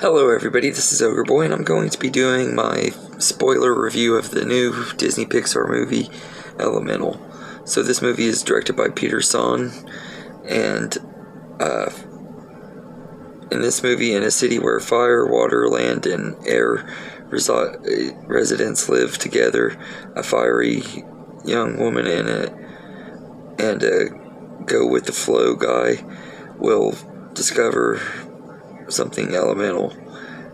Hello everybody, this is Ogre Boy, and I'm going to be doing my spoiler review of the new Disney Pixar movie, Elemental. So this movie is directed by Peter Sohn, and in this movie, in a city where fire, water, land, and air residents live together, a fiery young woman and a go-with-the-flow guy will discover something elemental,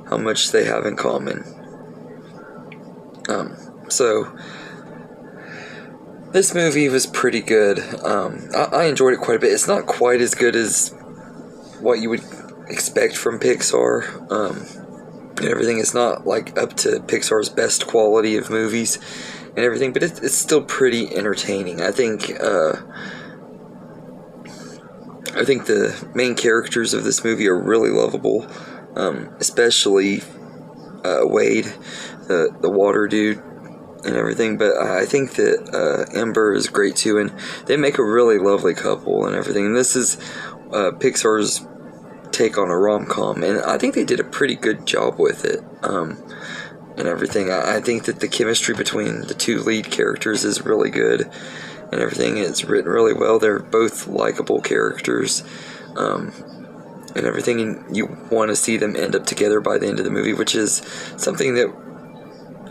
how much they have in common. So this movie was pretty good. I enjoyed it quite a bit. It's not quite as good as what you would expect from Pixar, and everything. It's not like up to Pixar's best quality of movies and everything, but it's still pretty entertaining. I think the main characters of this movie are really lovable, especially Wade, the water dude, and everything. But I think that Ember is great too, and they make a really lovely couple and everything. And this is Pixar's take on a rom-com, and I think they did a pretty good job with it, and everything. I think that the chemistry between the two lead characters is really good. And everything is written really well. They're both likable characters, and everything, and you want to see them end up together by the end of the movie, which is something that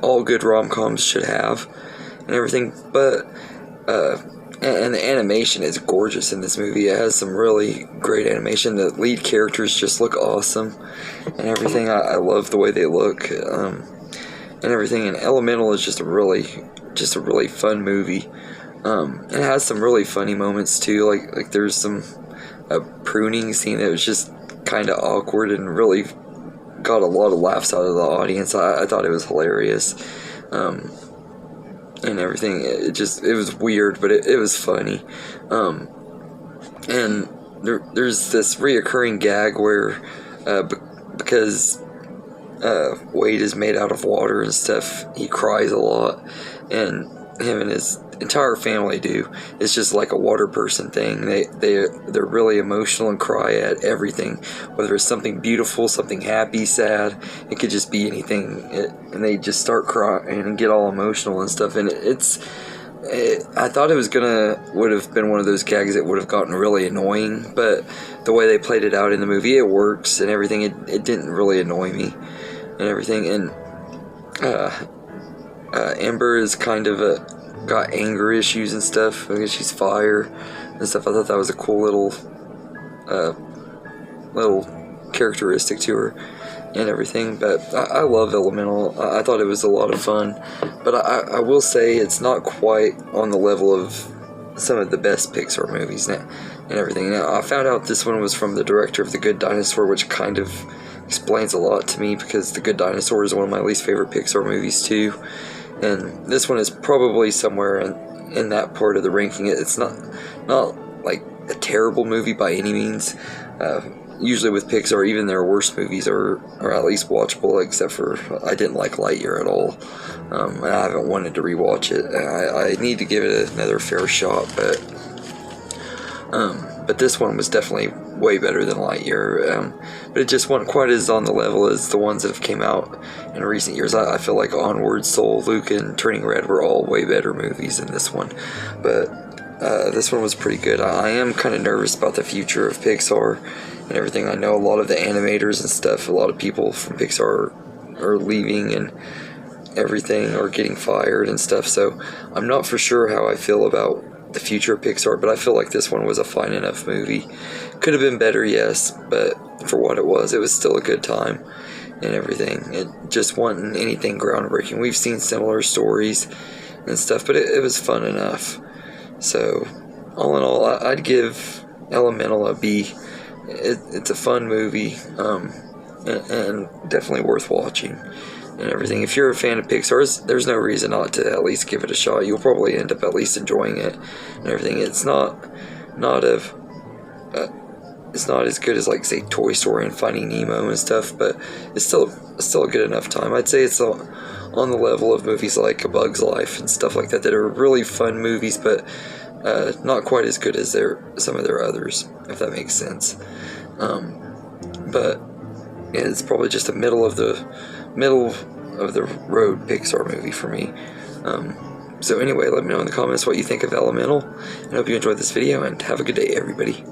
all good rom-coms should have, and everything. But and the animation is gorgeous in this movie. It has some really great animation. The lead characters just look awesome, and everything. I love the way they look, and everything. And Elemental is just a really fun movie. It has some really funny moments too, like there's some pruning scene that was just kind of awkward and really got a lot of laughs out of the audience. I thought it was hilarious, and everything. It was weird, but it was funny, and there's this reoccurring gag where because Wade is made out of water and stuff, he cries a lot, and him and his entire family do. It's just like a water person thing. They're really emotional and cry at everything, whether it's something beautiful, something happy, sad. It could just be anything, and they just start crying and get all emotional and stuff. And I thought it would have been one of those gags that would have gotten really annoying, but the way they played it out in the movie, it works and everything. It didn't really annoy me and everything. And Amber is kind of got anger issues and stuff because she's fire and stuff. I thought that was a cool little characteristic to her and everything. But I love Elemental. I thought it was a lot of fun, but I will say it's not quite on the level of some of the best Pixar movies now and everything. Now, I found out this one was from the director of The Good Dinosaur, which kind of explains a lot to me, because The Good Dinosaur is one of my least favorite Pixar movies too. And this one is probably somewhere in that part of the ranking. It's not like a terrible movie by any means. Usually with Pixar, even their worst movies are at least watchable, except for I didn't like Lightyear at all. And I haven't wanted to rewatch it. I need to give it another fair shot, but this one was definitely way better than Lightyear, but it just wasn't quite as on the level as the ones that have came out in recent years. I feel like Onward, Soul, Luca, and Turning Red were all way better movies than this one, but this one was pretty good. I am kind of nervous about the future of Pixar and everything. I know a lot of the animators and stuff, a lot of people from Pixar are leaving and everything, or getting fired and stuff, so I'm not for sure how I feel about the future of Pixar, but I feel like this one was a fine enough movie. Could have been better, yes, but for what it was still a good time and everything. It just wasn't anything groundbreaking. We've seen similar stories and stuff, but it was fun enough. So all in all, I'd give Elemental a B. It's a fun movie, and definitely worth watching and everything. If you're a fan of Pixar, there's no reason not to at least give it a shot. You'll probably end up at least enjoying it and everything. It's not as good as, like, say, Toy Story and Finding Nemo and stuff, but it's still a good enough time. I'd say it's on the level of movies like A Bug's Life and stuff like that are really fun movies, but not quite as good as some of their others, if that makes sense. But it's probably just a middle of the road Pixar movie for me. So anyway, let me know in the comments what you think of Elemental, and I hope you enjoyed this video, and have a good day, everybody.